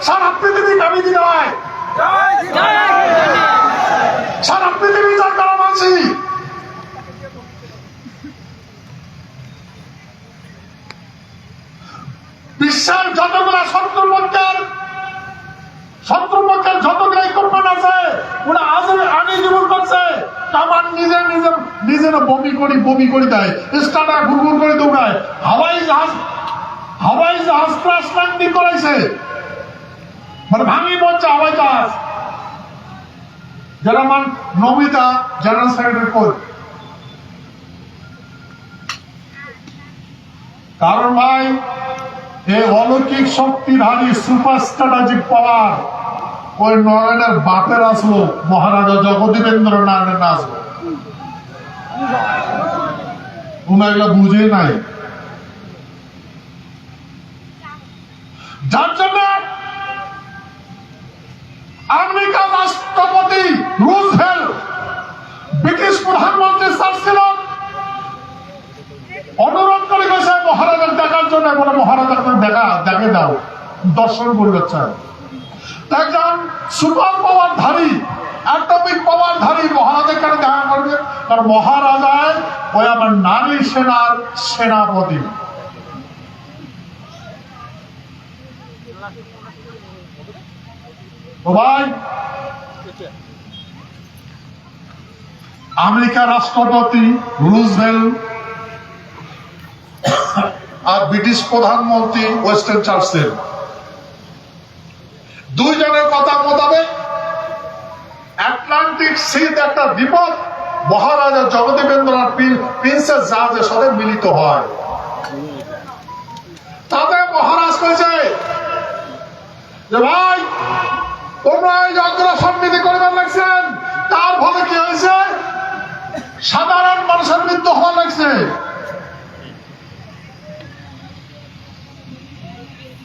সারা পৃথিবী কামিনী নয়, সারা পৃথিবী যার কারা মানছি। বিশ্বের যতগুলা শত্রুপক্ষের যতগুলো ইকুইপমেন্ট আছে ওরা আগে জীবন করছে। আমার নিজের বমি করি দেয়, স্টার্টার ঘুরঘুর করে দৌড়ায়, হাওয়াই জাহাজ ক্রাশ ল্যান্ডিং করাইছে, মানে ভাঙি পড়ছে হাওয়াই জাহাজ। যারা নমিতা জেনারেল সেক্রেটারি কই, কারণ ভাই এই অলৌকিক শক্তিধারী সুপার স্ট্র্যাটেজিক পাওয়ার ওই নয়নের বাপের আসলো, মহারাজা জগদীবেন্দ্র নারায়ণের না আসলো। এগুলো বুঝে নাই, যার জন্য আমেরিকার রাষ্ট্রপতি রুজভেল্ট ব্রিটিশ প্রধানমন্ত্রী চার্চিল অনুরোধ করে গেছে মহারাজার দেখার জন্য, বলে মহারাজার দেখে দাও, দর্শন করতে চায়। একজন সুপার পাওয়ারধারী, অ্যাটমিক পাওয়ারধারী মহারাজা কেন দেখা করবে? কারণ মহারাজায় ওই আমার নারী সেনার সেনাপতি। ভাই আমেরিকার রাষ্ট্রপতি রুজভেল্ট আর ব্রিটিশ প্রধানমন্ত্রী ওয়েস্টার্ন চার্চিল দুইজনের কথা মোতাবেক আটলান্টিক সিতে একটা বিপদ মহারাজা জগদীবেন্দ্র আর প্রিন্সেস জাহাজের সাথে মিলিত হয়। তাতে মহারাজ কইছে যে ভাই তোমরা এই অগ্রসর নীতি করবার লাগছেন, তার ফলে কি হয়েছে? সাধারণ মানুষের মৃত্যু হওয়া লাগছে।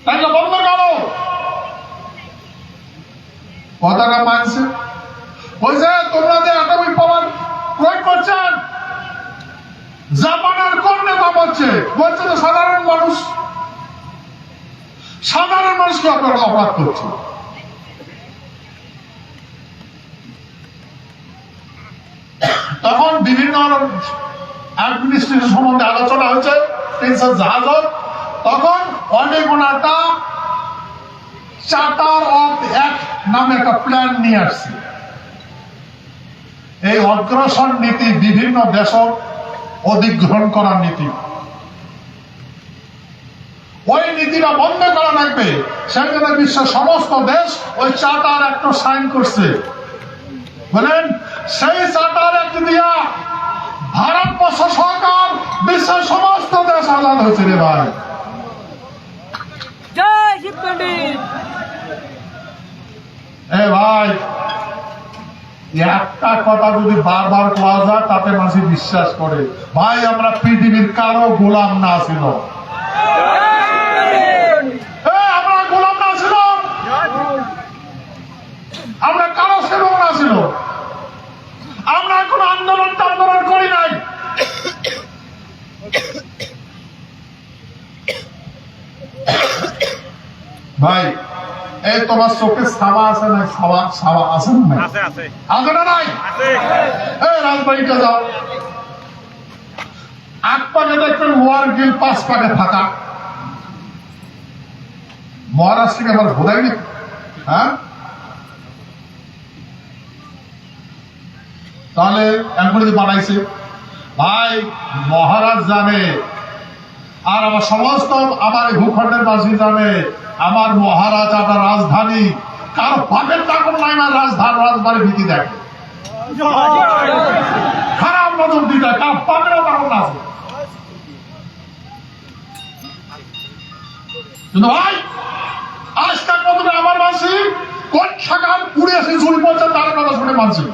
তাইলে বন্ধ করো। কথাটা মানছে, বলছে তোমরা যে অ্যাটমিক পাওয়ার প্রয়োগ করছেন, জাপানের কোন নেতা বলছে যে সাধারণ মানুষকে আপনারা অপরাধ করছে। তখন বিভিন্ন অ্যাডমিনিস্ট্রেশন সম্বন্ধে আলোচনা হয়েছে, প্রিন্সেস জাহাজ। তখন অনেকটা চার্টার অফ অ্যাক্ট নামে একটা প্ল্যান নিয়ে আসছে। এই অগ্রসর নীতি বিভিন্ন দেশ অধিগ্রহণ করার নীতি, ওই নীতিটা বন্ধ করা লাগবে। সেই জন্য বিশ্বের সমস্ত দেশ ওই চার্টার অ্যাক্ট সাইন করছে। বলেন সেই চার্টার অ্যাক্ট দিয়া ভারতবর্ষ সরকার বিশ্বের সমস্ত দেশ আলাদা হয়েছে রে ভাই। ভাই একটা কথা যদি বারবার কোয়া যায় তাতে মানুষ বিশ্বাস করে। ভাই আমরা পৃথিবীর কারো গোলাম না ছিল, আমরা গোলাম না ছিল, আমরা কারো সেবক না ছিল, আমরা কোন আন্দোলন করি নাই। ভাই এই তোমার চোখে সাবা আছে না? সাবা আছে না? আছে না নাই? এই রাজবাড়িটা যাও, 8 পাকে দেখবেন লোয়ার গিল, 5 পাকে ফাঁকা। মহারাষ্ট্রকে আবার ঘোরাইনি, হ্যাঁ? তাহলে এমনি বানাইছে ভাই, মহারাজ জানে আর আমার সমস্ত আমার ভূখণ্ডের বাসী জানে আমার মহারাজাটা রাজধানী কারো পাপের টাকুর নাই না, রাজবাড়ি ভীতি দেখে, খারাপ নজর দিতে কারো পাপেরও টাকুর না আছে। কিন্তু ভাই আজকাল কত আমার মানছি কোন শাখার পুড়ে আসে ঝুড়ি পড়ছে তার কথা শুনে মানছি।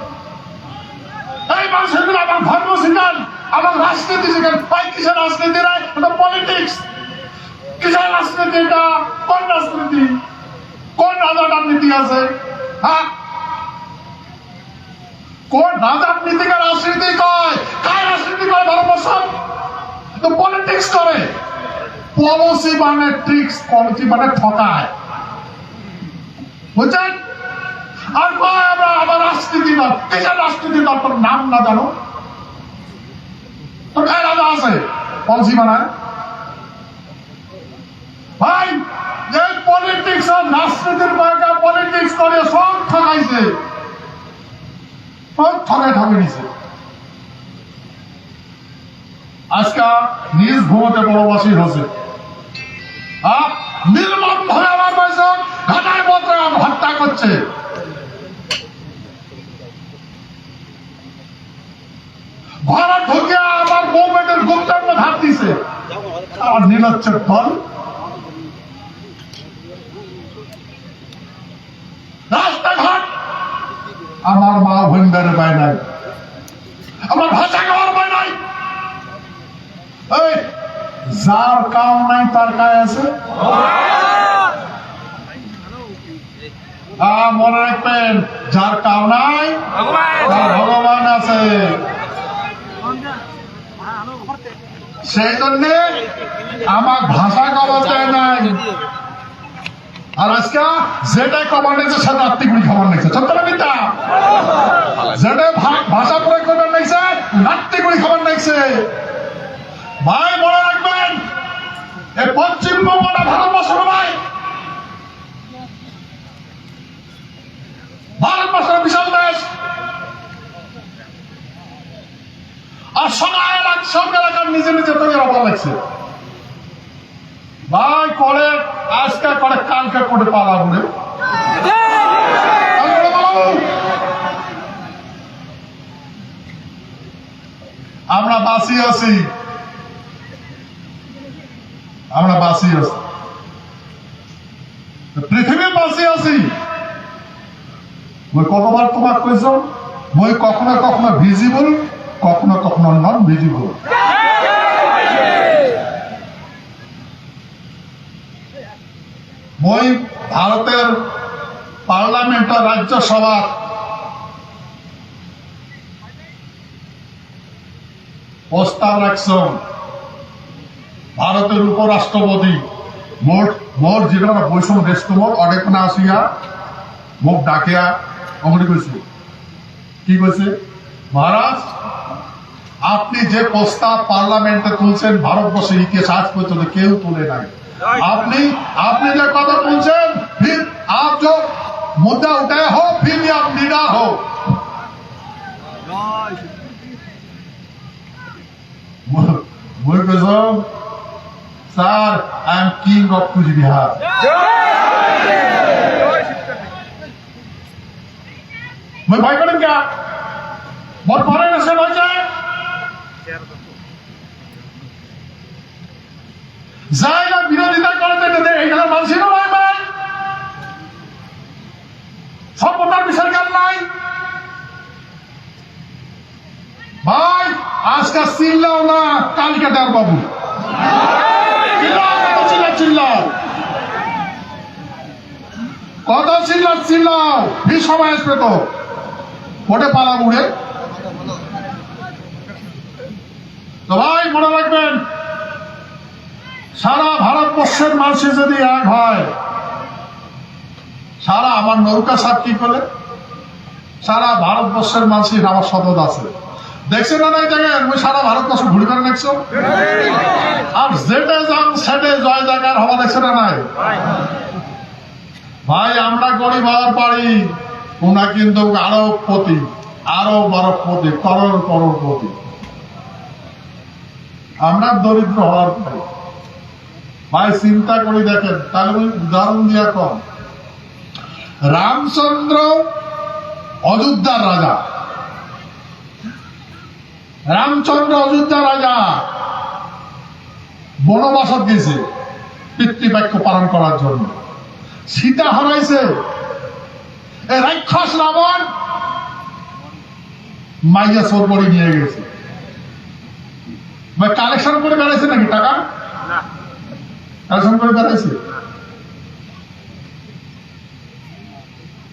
এই মানুষের আমার ধর্ম শিখান, আমার রাজনীতি শিখান। ভাই কিসের রাজনীতি নাই? এটা পলিটিক্স। কিসের রাজনীতি? এটা কোন রাজনীতি? কোন রাজার নীতি আছে? হ্যাঁ, কোন রাজার নীতিকে রাজনীতি কয়? কার রাজনীতি করে ভারতবর্ষ? তো পলিটিক্স করে। পলিসি মানে ট্রিক্স, পলিসি মানে ঠকায়। বুঝছেন? আর কয় আমরা আবার রাজনীতি দল, এই যে রাজনীতি দল তোর নাম না জানো, তোর গায়ে রাজা আছে পলিসি বানায়। ভাই এই পলিটিক্স আর রাজনীতির বাইরে পলিটিক্স করে সব ঠকাইছে, সব ঠকে নিছে। আজকে নিজ ঘুমোতে বড়বাসী হচ্ছে, নির্মম ভাবে আমার বয়স ঘাটায় পত্রে হত্যা করছে। ঘরে ঢুকে আমার বউ বেটের গুপ্তাঙ্গ ধার দিছে, আর নীলচ্ছের ফল। রাস্তাঘাট আমার মা ভৈন্দারে পায় নাই, আমার ভাষা খাওয়ার পায় নাই। এই যার কাউ নাই তার কায় আছে। মনে রাখবেন, যার কাউ নাই তার ভগবান আছে। সেই জন্য আমার ভাষা কমাতে নাই। আর আজকে যেটাই কমার নিচ্ছে সেটা নাত্তিকুড়ি খাবার নিচ্ছে, সত্য না মিথ্যা? যেটাই ভাষা প্রয়োগ করবার নিচ্ছে নাত্তিকুড়ি খাবার নিচ্ছে। ভাই মনে রাখবেন, এই পশ্চিমবঙ্গটা ভারতবর্ষ নয়, ভারতবর্ষের বিশাল দেশ। আর সব এলাকার নিজে নিজে তৈরি হবার লাগছে। ভাই করে আজকে করে কালকে করে পালা বলে আমরা বাঁচি আছি, আমরা বাঁচি আছি, পৃথিবী বাঁচি আছি। মই কতবার তোমাক কইছ, মই কখনো কখনো ভিজিবল, কখনো কখনো নন ভিজিবল। মই ভারতের পার্লামেন্ট রাজ্যসভার প্রস্তাব রাখছ, ভারতের উপরাষ্ট্রপতি মোর যেটা বৈষম দেশ তোমার অনেকক্ষণে আসিয়া মোক ডাকিয়া অমনি কইছে, কি কইছে, মহারাজ আপনি যে প্রস্তাব পার্লামেন্টে তুলছেন ভারতবর্ষের ইতিহাস আজ পর্যন্ত কেউ তুলে নাই। আপনি যে কথা তুলছেন, फिर आप जो मुद्दा उठाए हो फिर भी आप निडर हो। Sir I am king of Coochbehar. मैं भाई करें क्या बहुत बड़े नशे हो जाए জায়গা বিরোধিতা করতে এইখানে মানুষের নয় ভাই, সভ্যতার বিচার জ্ঞান নাই। ভাই আজকে চিল্লাও না, কালকে ডার বাবু চিল্লাও, কত চিল্লাও এই সময় আসবে তো ওটে পালা মুড়ে। তো ভাই মনে রাখবেন, সারা ভারতবর্ষের মানুষ যদি এক হয়, সারা আমার নৌকা সাপ কি করলে সারা ভারতবর্ষের মানুষের আমার সদত আছে, দেখছে না নাই জায়গায় ওই সারা ভারতবর্ষ ঘুরে করে দেখছো, আর যেটা যান সেটে জয় জায়গার হওয়া দেখছে না নাই। ভাই আমরা গরিব হওয়ার পারি, ওনা কিন্তু আরো পতি, আরো বড় পতি, করোড়পতি। আমরা দরিদ্র হওয়ার পারি। ভাই চিন্তা করে দেখেন, তাহলে উদাহরণ দিয়া কম, রামচন্দ্র অযোধ্যার রাজা, রামচন্দ্র অযোধ্যার রাজা বনবাসত গেছে পিতৃবাক্য পালন করার জন্য, সীতা হারাইছে। এই রাক্ষস রাবণ মাইয়া সরবরি নিয়ে গেছে। কালেকশন করে বেড়াইছে নাকি টাকা? কালেকশন করে বেড়াইছে।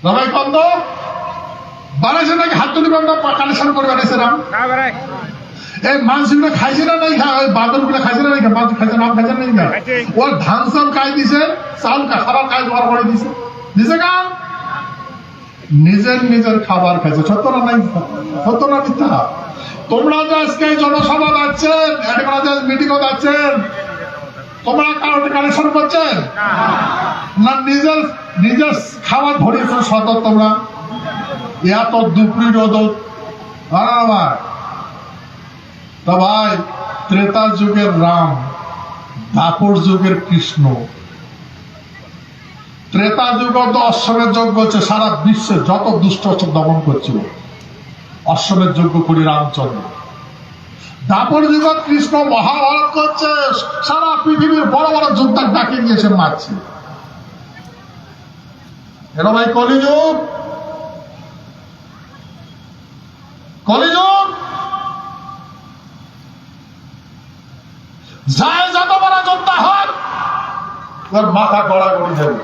সবাই কন্দ বানাইছে নাকি? হাত তুলি বন্ধ কালেকশন করে বেড়াইছে রাম। এই মাংসগুলো খাইছে না নাই? বাদর গুলো খাইছে না নাই? মাংস খাইছে, নাম খাইছে নাই? ওর ধান চাল খাই দিছে, চাল খাবার খাই জোগাড় করে দিছে, দিছে কাম। নিজের নিজের খাবার খাইছে। সত্য না নাই? সত্য না মিথ্যা? তোমরা যে আজকে জনসভা যাচ্ছেন, মিটিংও যাচ্ছেন, তোমরা কারোর কালেকশন করছেন না নিজের নিজের খাবার ভরিয়েছেন? সতত তোমরা এত দুপুরি রোদ আমার তা ভাই, ত্রেতা যুগের রাম, দ্বাপর যুগের কৃষ্ণ, ত্রেতা যুগ তো অশ্বমের যজ্ঞ হচ্ছে, সারা বিশ্বে যত দুষ্ট দমন করছিল অশ্বমের যজ্ঞ করি রামচন্দ্র। দ্বাপর যুগ কৃষ্ণ মহাভারত করছে, সারা পৃথিবীর বড় বড় যোদ্ধা ডাকে নিয়েছে মারছে। এরা ভাই কলিযুগ, কলিযুগ যায় যত বড় যোদ্ধা হয় ওর মাথা গড়াগড়ি যাবে।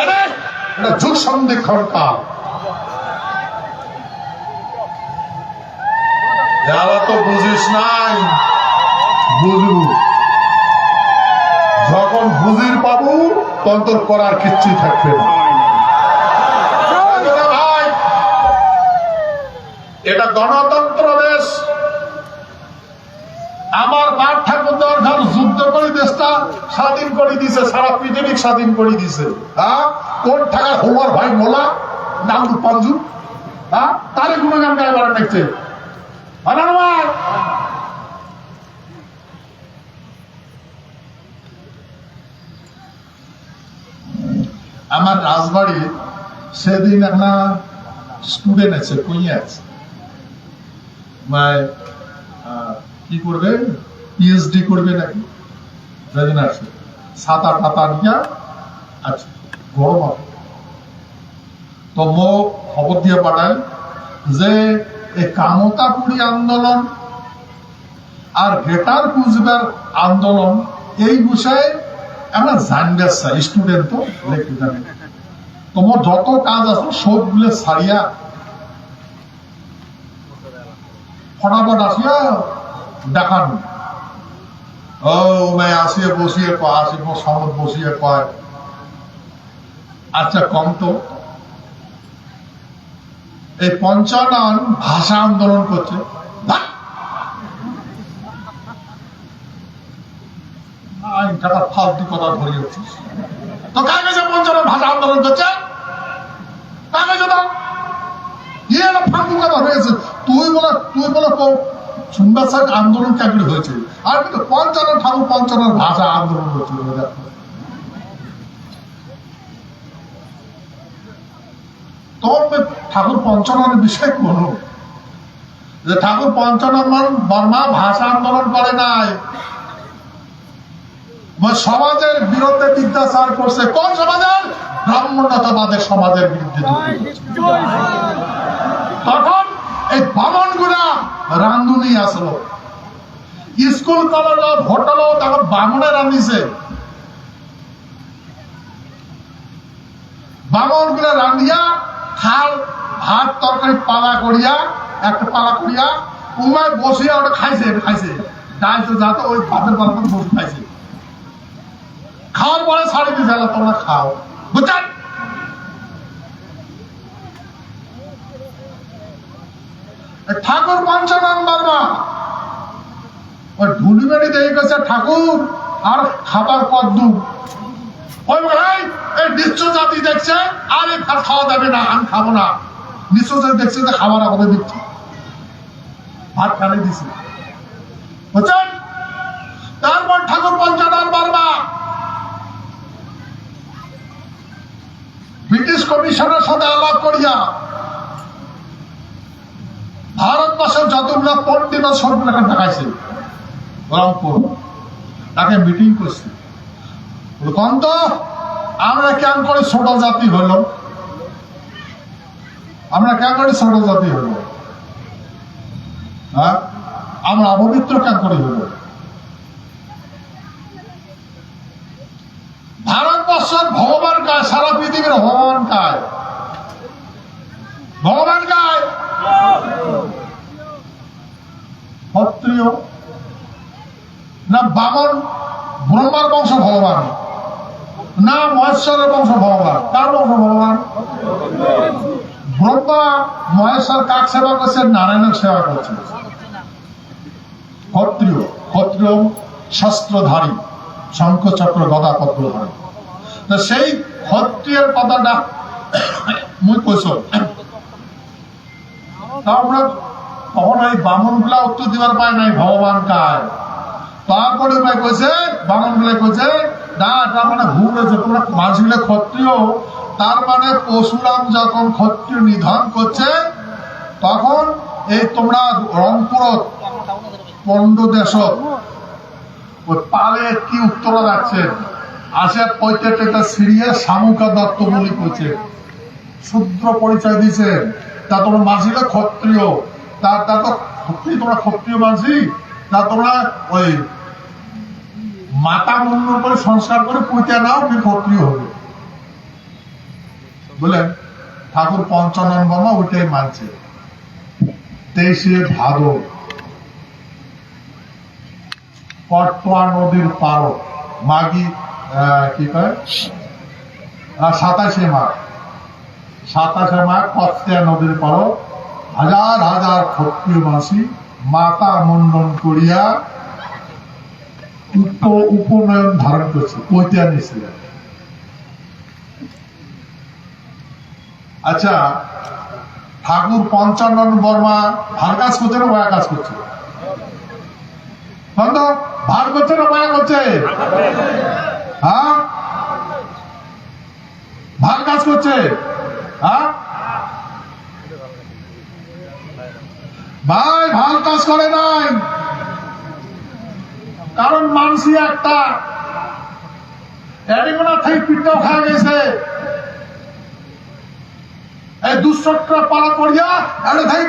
এটা যুগ সন্ধিক্ষণ কাল। যারা তো বুঝিস নাই, বুঝবু যখন বুঝির পাবো তখন তোর করার কিচ্ছুই থাকবে না। ভাই, এটা গণতন্ত্র দেশ। আমার বাপ ঠাকুর দরকার যুদ্ধ করে দেশটা স্বাধীন করে দিছে, সারা পৃথিবী স্বাধীন করে দিছে। হ্যাঁ, কোন টাকা হোমার ভাই মোলা নাম পাঞ্জু, হ্যাঁ, তারে গুণগান গাইবার দেখছে। আমার রাজবাড়ি সেদিন একটা স্টুডেন্ট আছে, কইয়া আছে, কি করবে, পিএইচডি করবে নাকি, আছে ছাতা টাতা নিয়া আছে, গরম হবে তো মো খবর দিয়ে পাঠায় যে এই কামতাপুরী আন্দোলন আর গ্রেটার কুচবিহার আন্দোলন এই বিষয়ে আমরা জানবে চাই। স্টুডেন্ট তো লেখে জানে, তোমার যত কাজ আছে সবগুলো ছাড়িয়া ফটাফট আসিয়া দেখানো। ও ভাই আসিয়া বসিয়ে কয়, আসিব সনদ বসিয়ে কয়, আচ্ছা কম তো এই ৫৫ ভাষা আন্দোলন করছে, ফালতু কথা ধরিয়ে উঠিস তো কাগজে ৫৫ ভাষা আন্দোলন করছে, কাগজে দাও, ইয়ে ফালতু কথা হয়েছে। তুই বলে শুনবার সাথে আন্দোলন চাকরি হয়েছে, আর কিন্তু ৫৫ ঠাকুর ৫৫ ভাষা আন্দোলন হচ্ছিল। তবে ঠাকুর ৫৫ বিষয় কোন যে ঠাকুর ৫৫ বর্মা ভাষা আন্দোলন করে নাই, সমাজের বিরুদ্ধে বিদ্যাচার করছে। কোন সমাজের? ব্রাহ্মণতাবাদের সমাজের বিরুদ্ধে। তখন এই বামন গুলা রান্ধুনি আসলো, স্কুল কলেজ হোটেল তখন বামনে রান্ধিছে, বামন গুলা রান্ধিয়া খাল ভাত তরকারি পালা করিয়া একটা পালা করিয়া উমায় বসিয়া ওটা খাইছে ডাইতে যাতে ওই ভাতের পালা বসে খাইছে। খাওয়ার পরে ছাড়ি দিয়েছে, তোমরা খাও, বুঝছেন? ঠাকুর ৫৫ বর্মা ওই ঢুলিবাড়ি দিয়ে গেছে ঠাকুর আর খাবার কদ্দু, ওই এই নিশ্চ জাতি দেখছে আর এই ভাত খাওয়া যাবে না, আমি খাবো না। নিশ্চ জাতি দেখছে যে খাবার আমাদের দিচ্ছে, ভাত খালি দিছে, বুঝছেন? তারপর ঠাকুর ৫৫ বর্মা ব্রিটিশ কমিশনের সাথে আলাপ করিয়া ভারতবর্ষের যতগুলো পণ্ডিত সবগুলো দেখাইছে, রংপুর তাকে মিটিং করছে। তো আমরা কেন করে ছোট জাতি হইল, আমরা কেন করে ছোট জাতি হইল, হ্যাঁ, আমরা অপবিত্র কেন করে হইল? ভারতবর্ষের ভগবান কায়, সারা পৃথিবীর ভগবান কায়, ভগবান কায় ক্ষত্রিয় না বামন ব্রহ্মার বংশ ভগবান, না মহেশ্বরের বংশ ভগবান। কার বংশ ভগবান? ব্রহ্মা মহেশ্বর কাক সেবা করছে? নারায়ণের সেবা করছে। ক্ষত্রিয়, ক্ষত্রিয় শাস্ত্রধারী, শঙ্খ চক্র গদা পদ্মধারী। সেই ক্ষত্রিয়ের কথাটা মুই কইছ, আমরা তখন এই বামন গুলা উত্তর দিবার পায় নাই ভগবান কার। তারপরে কইছে বামন গুলা কইছে না, তার মানে ভুল হয়েছে, তোমরা মানুষগুলো ক্ষত্রিয়। তার মানে পরশুরাম যখন ক্ষত্রিয় নিধন করছে তখন এই তোমরা রংপুর পণ্ড দেশ ওই পালে কি উত্তরা যাচ্ছেন আসে প্রত্যেকটা সিরিয়া শামুকা দত্ত বলি করছে, শূদ্র পরিচয় দিছে। তা তোমরা মাঝিলে ক্ষত্রিয়, তা তো ক্ষত্রিয়, তোমরা ক্ষত্রিয় মাঝি, তা তোমরা ওই মাতা মুন্ডন করে সংস্কার করে পুঁতে নাও, তুমি ক্ষত্রিয় হবে বলেন। ঠাকুর পঞ্চানন বর্মা ওইটাই মানছে। 23 ভাদ্র কটুয়া নদীর পার মাগি কি কয় 27 মাঘ, 27 মাঘ কটুয়া নদীর পার হাজার হাজার ক্ষত্রিয় মাসি মাতা মুন্ডন করিয়া উপনয়ন ধারণ করছে, পৈতে নিয়েছিলেন। আচ্ছা, ঠাকুর পঞ্চানন বর্মা ভার কাজ করছে না বয়া কাজ করছে? ভার করছে না বয়া করছে? হ্যাঁ, ভার কাজ করছে। হ্যাঁ ভাই, ভাল কাজ করে নাই। কারণ মানসি একটা এডিগোনা থেকে পিঠটাও খাওয়া গেছে। এই দুঃচক্র পালা করিয়া এটা থেকে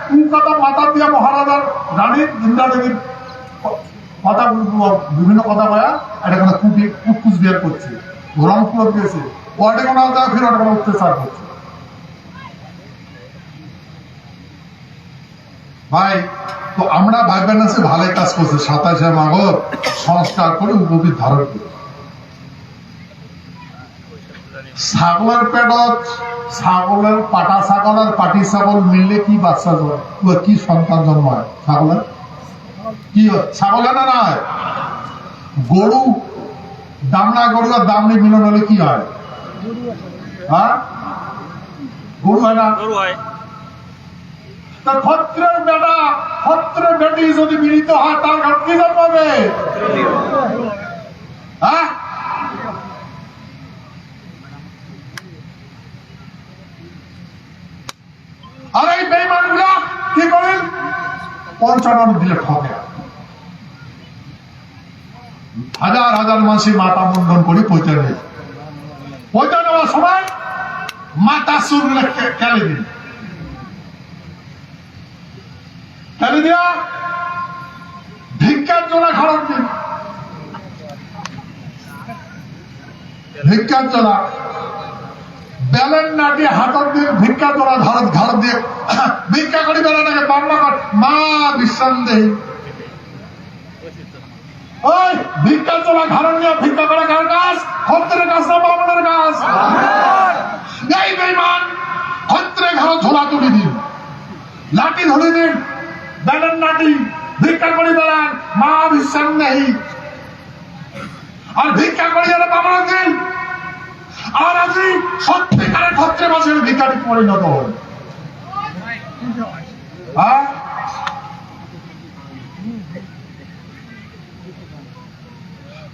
কুকাটা মাথা দিয়া মহারাজার রানীর ইন্দ্রাদেবীর কথা বিভিন্ন কথা বয়া এটা কোনো কুটকুচ বিয়ার করছে, রংপুর দিয়েছে, ওয়ার্ডে কোনো ফির ওটা কোনো অত্যাচার করছে। ভাই, তো আমরা ভাববেন আছে ভালো কাজ করছে, 27 মাঘ সংস্কার করে উপবীত ধারণ করে ছাগলের পেটত, ছাগলের পাটা ছাগল আর পাটি ছাগল মিললে কি বাচ্চা জন্ম, কি সন্তান জন্ম হয়? ছাগলের কি ছাগলের না নয়, গরু দামনা গরু আর দামনি মিলন হলে কি হয়? হ্যাঁ, গরু হয় না? ক্ষত্রের বেটা ক্ষত্রের বেটি যদি মিলিত হয় তার ঘর কি জন্মাবে? হ্যাঁ, আর এই বেইমান গুলা কি করেন? পঞ্চানন দিলে ঠকে, হাজার হাজার মাসি মাতা মুন্ডন করি পৈতে নেই। পৈতে নেওয়ার সময় মাতা সুর কেলে দিন, কেলে দিয়া ভিক্ষার জোড়া খরচ দিন, ভিক্ষার জোড়া বেলেন না দিয়ে হাতর দিয়ে ভিক্ষা জোড়া ঘর দিয়ে ভিক্ষা করি বেলাটাকে বাংলা কর মা বিশ্রাম দেই। ওই ভিক্ষার জোড়া ঘর নিয়ে ভিক্ষা করা কার কাজ? ক্ষত্রের কাজ না বামনের কাজ? এই বেঈমান ক্ষত্রে ঘর ঝোলা তুলি দিন, লাঠি ধরে দিন, বেলেন লাঠি ভিক্ষা করি বেড়ান মা বিশ্রাম নেই। আর ভিক্ষা করি যারা বামনের দিন, আর আজি সত্যিকারের ক্ষত্রে মাসের ভিক্ষাটি পরিণত হয়।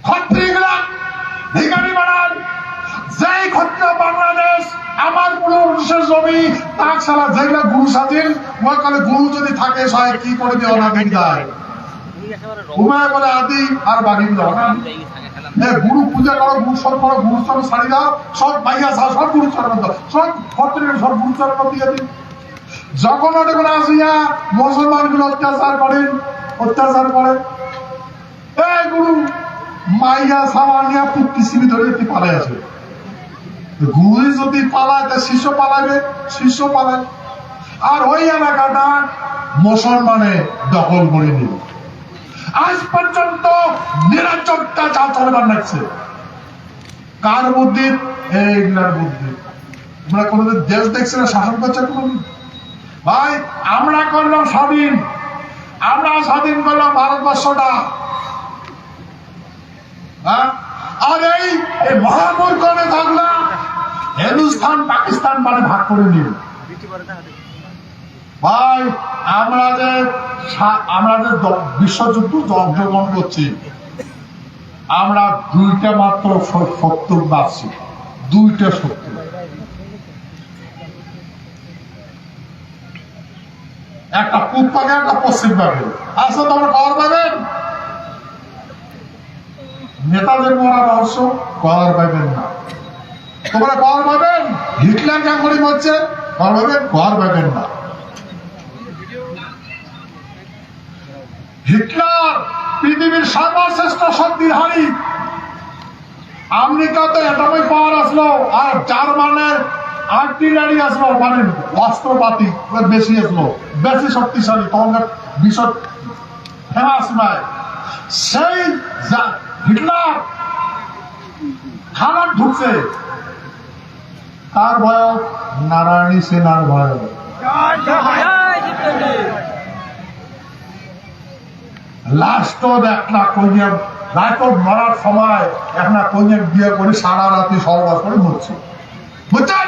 ক্ষত্রিয়রা ভিখারি বানান। যেই ক্ষত্রিয় বাংলাদেশ আমার পুরুষের জমি তাক সালা যেগুলা গুরু স্বাধীন, ওই কালে গুরু যদি থাকে সবাই কি করে দিয়ে অনাদিন যায় ঘুমায় বলে আদি আর বাকি গুরু পূজা করো, গুরু সব করো, গুরু সব ছাড়ি দাও, সব পাইয়া যাও, সব গুরু চরণ দাও, সব ক্ষত্রিয় সব গুরু চরণ দিয়ে দিন। যখন ওটা করে আসিয়া মুসলমান গুলো অত্যাচার করেন, অত্যাচার করে এই গুরু মাইয়া সামানিয়া পুষ্টিসীমি ধরে একটি পালাই আসবে। গুরু যদি পালায় তা শিষ্য পালাবে, শিষ্য পালায়। আর ওই এলাকাটা মুসলমানে দখল করে নিল। আজ পর্যন্ত নিরাচরটা যা চলবার লাগছে, কার বুদ্ধি? এইগুলার বুদ্ধি। তোমরা কোনোদিন দেশ দেখছে না শাসন করছে কোনোদিন? ভাই আমরা করলাম স্বাধীন, আমরা স্বাধীন করলাম ভারতবর্ষটা, হ্যাঁ? আর এই মহামূর্খনে থাকলা হিন্দুস্তান পাকিস্তান মানে ভাগ করে নিল। ভাই আমরা যে বিশ্বযুদ্ধ অংশগ্রহণ করছি, আমরা দুইটা মাত্র শত্রু বাঁচছি, দুইটা শত্রু। একটা পূব পাকে, একটা পশ্চিম পাকে। আচ্ছা তোমরা খবর পাবেন নেতাদের মরা রহস্য? খবর পাবেন না। তোমরা খবর পাবেন হিটলার কেমন মরছে? খবর পাবেন? খবর পাবেন না। হিটলার পৃথিবীর সর্বশ্রেষ্ঠ শক্তিধারী। আমেরিকাতে অ্যাটমিক পাওয়ার আসলো, আর জার্মানের আর্টিলারি আসলো, মানে অস্ত্রপাতি বেশি আসলো, বেশি শক্তিশালী। তখনকার বিশ্ব ফেমাস নয়। সেই হিটলার খাবার ঢুকছে, তার বয়স নারায়ণী সেনার বয়স। লাস্টও একটা কন্যাক রায়তো মরার সময় একটা কন্যাক বিয়ে করে সারা রাতে সহবাস করে মরছে, বুঝছেন?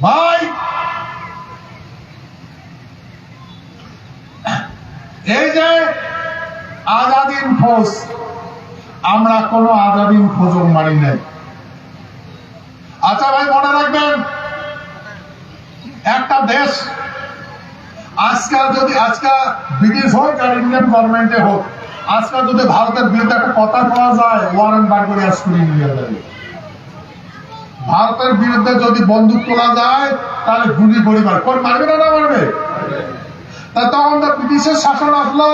ভাই এই যে আজাদিন ফৌজ, আমরা কোন আজাদিন ফৌজ মানি নাই। আচ্ছা ভাই মনে রাখবেন, একটা দেশ আজকাল যদি ব্রিটিশ হোক আর ইন্ডিয়ান গভর্নমেন্টে হোক, আজকাল যদি ভারতের বিরুদ্ধে একটা কথা বলা যায়, ওয়ারেন্ট বার করে আজকে নিয়ে যাবে। ভারতের বিরুদ্ধে যদি বন্দুক তোলা যায় তাহলে গুলি পরিবার কোন মারবে না মারবে? তা তখন তো ব্রিটিশের শাসন আসলো,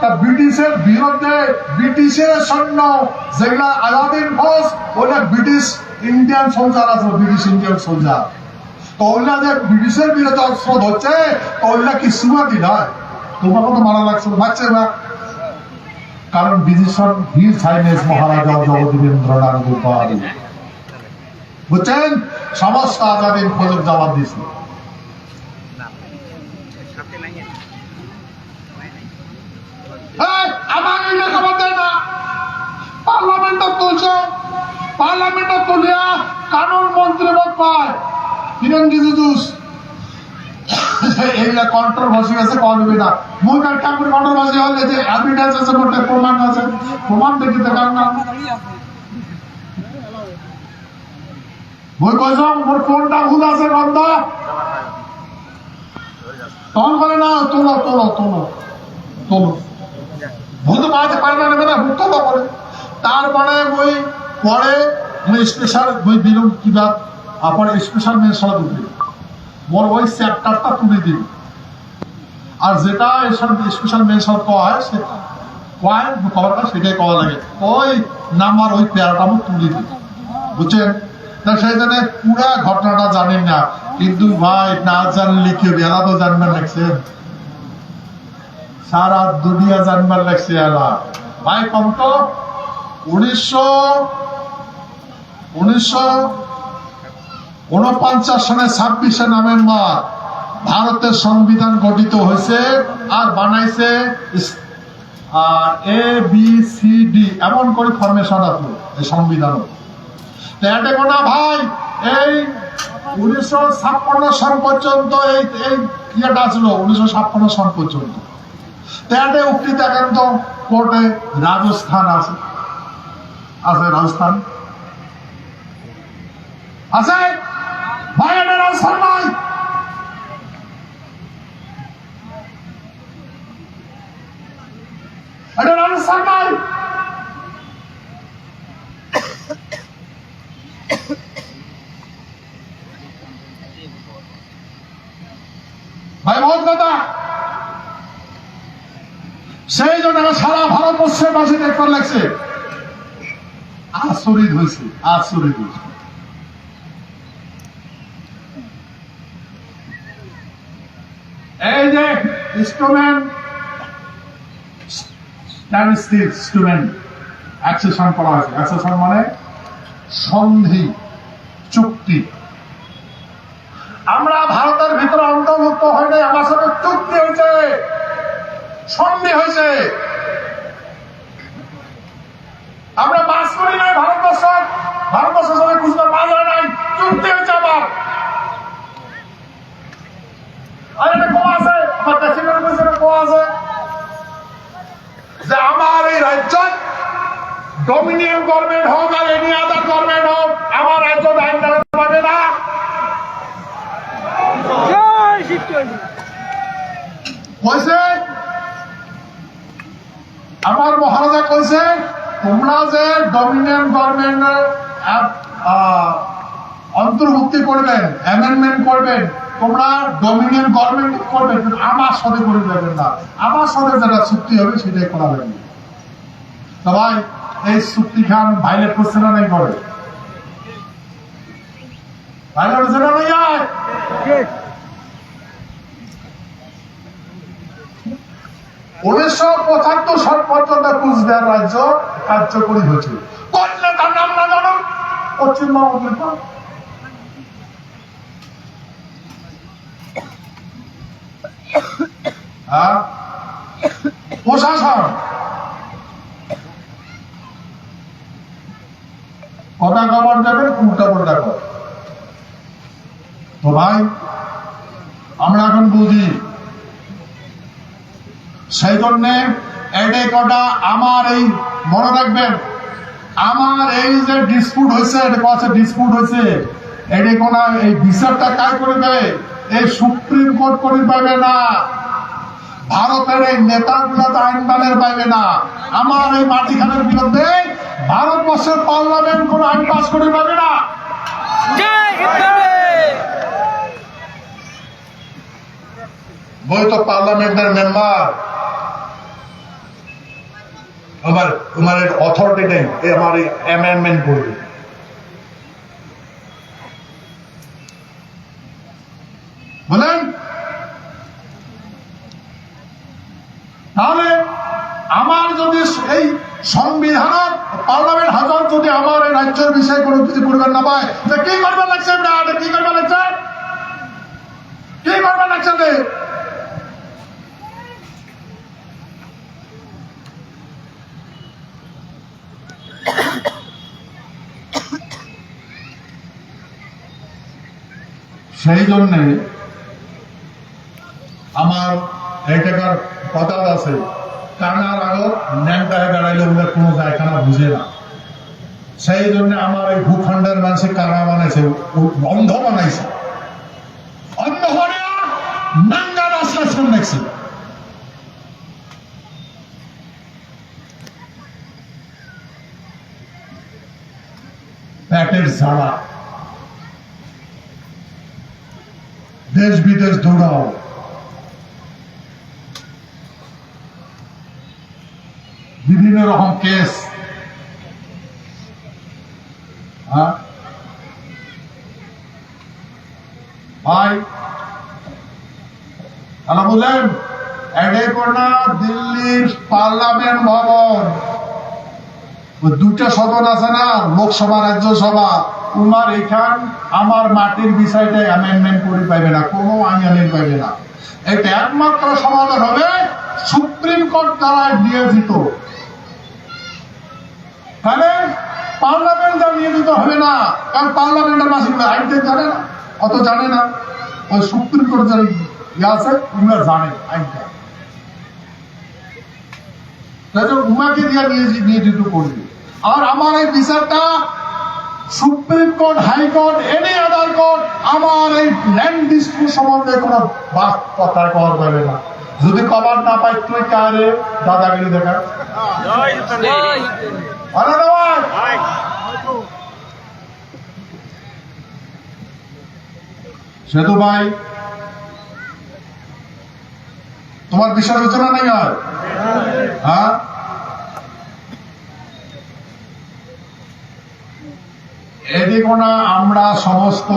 তা ব্রিটিশের বিরুদ্ধে ব্রিটিশের সৈন্য যেগুলা আজাদিন ফৌজ, ওটা ব্রিটিশ ইন্ডিয়ান সোলজার আসলো, ব্রিটিশ ইন্ডিয়ান সোলজার। তো ওইলা যে ব্রিটিশের বিরুদ্ধে অস্ত্র ধরছে, ওইলা কি সুমাতি নয়? তোমাকে তো মারা লাগছে, ভাবছে না? কারণ ডিসিশন হিজ হাইনেস মহারাজা জগদীন্দ্রনাথ গোপাল, বুঝছেন? সমস্ত আজাদিন ফৌজের জবাব দিয়েছিল। আমার ইন্ডিয়া খবর দেয় না, পার্লামেন্টে তুলছে, পার্লামেন্টে তুলিয়া কানুন মন্ত্রী মত পায় ফিরঙ্গি জুজুস। এইগুলা কন্ট্রোভার্সি আছে, কলবে না মূল কারণ কন্ট্রোভার্সি হলে যে এভিডেন্স আছে, বলতে প্রমাণ আছে, প্রমাণ দেখি দেখান না। বই কইলাম মোর ফোনটা ভুল আছে বন্ধ, তখন বলে না তোলো তোলো তোলো তোলো, ভুলতে পারতে পারে না, তোলো বলে। তারপরে বই পরে স্পেশাল বই দিল কিবা, আপনার স্পেশাল মেনশন দিল, মোর ওই চ্যাপ্টারটা তুলে দিল, আর যেটা স্পেশাল মেনশন কয় সেটা কয় খবর হয় সেটাই কওয়া লাগে, ওই নাম্বার ওই প্যারাটা আমি তুলে দিল, বুঝছেন? সেই জন্য পুরা ঘটনাটা জানেন না, কিন্তু ভাই না জানলে কি হবে, এলা তো জানবার লাগছে, সারা দুনিয়া জানবার লাগছে এলা। ভাই কম তো 1949 সালে 26শে নভেম্বর ভারতের সংবিধান গঠিত হয়েছে, আর বানাইছে ABCD এমন করে ফরমেশন আছে এই সংবিধান। ভাই এই 1956 সাল পর্যন্ত এই ইয়েটা ছিল, 1956 সাল পর্যন্ত উক্তি দেখেন তো কোর্টে রাজস্থান আছে, রাজস্থান আছে ভাই, এটা রাজস্থান নয়, এটা রাজস্থান নয়। ভাই বহুত কথা, সেই জন্য সারা ভারতবর্ষের মাঝে দেখবার লাগছে, আচরিত হয়েছে, আচরিত হয়েছে। এই যে স্টুডেন্ট স্ট্যান্ড স্টিল স্টুডেন্ট অ্যাকসেশন করা হয়েছে। অ্যাকসেশন মানে সন্ধি, চুক্তি। আমরা ভারতের ভিতরে অন্তর্ভুক্ত হয়নি, আমার সাথে চুক্তি হয়েছে, সন্ধি হয়েছে। আমরা বাস করি নাই ভারতবর্ষের সঙ্গে খুচরা বাস হয় নাই, চুক্তি হয়েছে। আবার আর এটা কোয়া আছে, আমার প্রেসিডেন্ট বলছে কোয়া আছে যে আমার এই রাজ্য ডমিনিয়ন গভর্নমেন্ট হোক আর এনি আদার গভর্নমেন্ট হোক, আমার রাজ্য আইন চালাতে পারবে না। কইছে আমার মহারাজা, কইছে তোমরা যে ডমিনিয়ন গভর্নমেন্টের অন্তর্ভুক্তি করবেন, অ্যামেন্ডমেন্ট করবেন, তোমরা ডমিনিয়ন গভর্নমেন্ট করবেন, কিন্তু আমার সাথে করে দেবেন না। আমার সাথে যেটা চুক্তি হবে সেটাই করাবেন। সবাই এই চুক্তি খান ভাইলেট করছে না নাই করে? ভাইলেট হচ্ছে না নাই? 1975 সাল পর্যন্ত কুচবিহার রাজ্য কার্যকরী হয়েছিল। করলে তার নাম না জানো? পশ্চিমবঙ্গ প্রশাসন কথা খবর দেবেন, উল্টা পাল্টা কর। তো ভাই আমরা এখন বুঝি, সেই জন্যে এডে কটা আমার এই মনে রাখবেন, আমার এই যে ডিসপুট হয়েছে, এটা কথা ডিসপুট হয়েছে, এডে কোনা এই বিচারটা কাজ করে দেবে, এই সুপ্রিম কোর্ট করে পাবে না, ভারতের এই নেতাগুলো তো আইন বানের পাইবে না। আমার এই মাটিখানের বিরুদ্ধে ভারতবর্ষের পার্লামেন্ট কোন আইন পাস করে পাবে না। বই তো পার্লামেন্টের মেম্বার, আমার অথরিটি নেই, আমার অ্যামেন্ডমেন্ট করবে। বলেন তাহলে আমার যদি এই সংবিধান পার্লামেন্ট হাজার যদি আমার এই রাজ্যের বিষয়ে কোনো কিছু করবেন না পায়, কি করবেন লাগছে? কি করবেন লাগছে? কি করবেন লাগছে? সেই জন্যে আমার এই টাকার কথা আছে, টানার আগত ন্যাংটায় বেড়াইলে ওদের কোনো জায়গা বুঝে না। সেই জন্য আমার এই ভূখণ্ডের মানুষের কারা বানাইছে, অন্ধ বানাইছে, অন্ধ বানিয়া নাঙ্গা রাস্তা শুনেছে। পেটের জ্বালা, দেশ বিদেশ দৌড়াও, বিভিন্ন রকম কেস। ভাই বলেন এডেকোনা দিল্লির পার্লামেন্ট ভবন, দুইটা সদন আছে না, লোকসভা রাজ্যসভা, তোমার এখান আমার মাটির বিষয়টা অ্যামেন্ডমেন্ট করে পাইবে না, কোনো আইন পাইবে না। এটা একমাত্র সমাধান হবে সুপ্রিম কোর্ট দ্বারা নিয়োজিত। তাহলে পার্লামেন্ট দ্বারা নিয়োজিত হবে না, কারণ পার্লামেন্টের মাসিক আইনটা জানে না, অত জানে না। ওই সুপ্রিম কোর্ট যারা ইয়ে আছে ওগুলো জানে আইনটা, উমাকে দিয়ে নিয়োজিত করবে। আর আমার এই বিচারটা supreme court, high court, any other court আমার এই ল্যান্ড ডিসপিউট সম্বন্ধে কোনো কথা কওয়ার পাবে না। যদি কভার না পাই তুই কারে দাদাগিরি দেখা। সেতু ভাই তোমার বিষয় আলোচনা নেই আর? হ্যাঁ, এদিকে না আমরা সমস্ত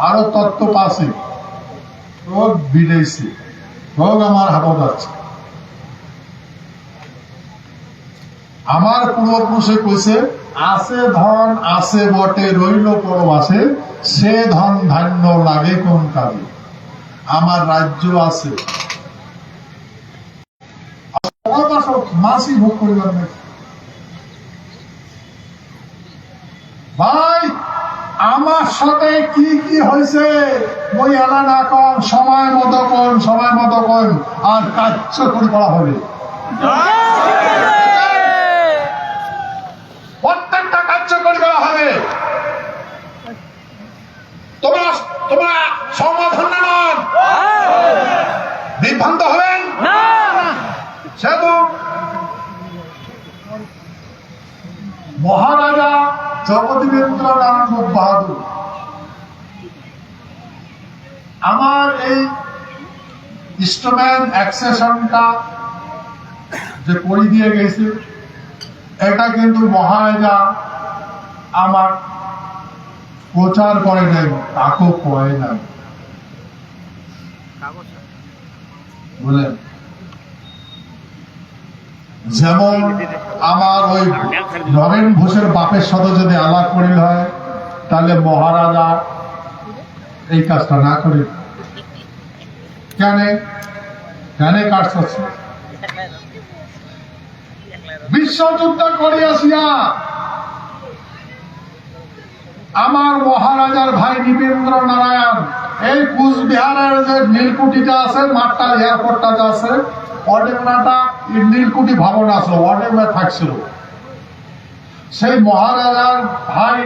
আরো তত্ত্ব পাচ্ছি, বিদেশি হোক আমার হাতত আছে। আমার পূর্বপুরুষে কইছে, আছে ধন আছে বটে রইল পরবাসে, সে ধন ধান্য লাগে কোন কাজে। আমার রাজ্য আছে, মাসি ভোগ করিবার নাই। ভাই আমার সাথে কি কি হয়েছে ওই এলা না কম, সময় মতো কম, সময় মতো কম, আর কার্যকরী করা হবে। প্রত্যেকটা কার্যকরী করা হবে। তোমরা তোমরা সমাধান নন, বিভ্রান্ত হবেন সেতু। মহারাজা জগদীবেন্দ্র নারায়ণ বাহাদুর আমার এই ইস্টম্যান অ্যাক্সেশনটা যে করে দিয়ে গেছে, এটা কিন্তু মহারাজা আমার প্রচার করে নাই, তাকেও কয় নাই। বলেন যেমন আমার ওই নরেন ঘোষের বাপের সাথে যদি আলাপ করিল হয়, তাহলে মহারাজা এই কাজটা না করে কেন কেন কাজ করছে? বিশ্বযুদ্ধ করিয়াছিয়া আমার মহারাজার ভাই নৃপেন্দ্র নারায়ণ এই কুচবিহারের যে নীলকুঠিটা আছে, মাঠটা এয়ারপোর্টটা যে আছে, অডেমনাটা নীলকুঠি ভবন আসলো, অডেমনা থাকছিল। সেই মহারাজার ভাই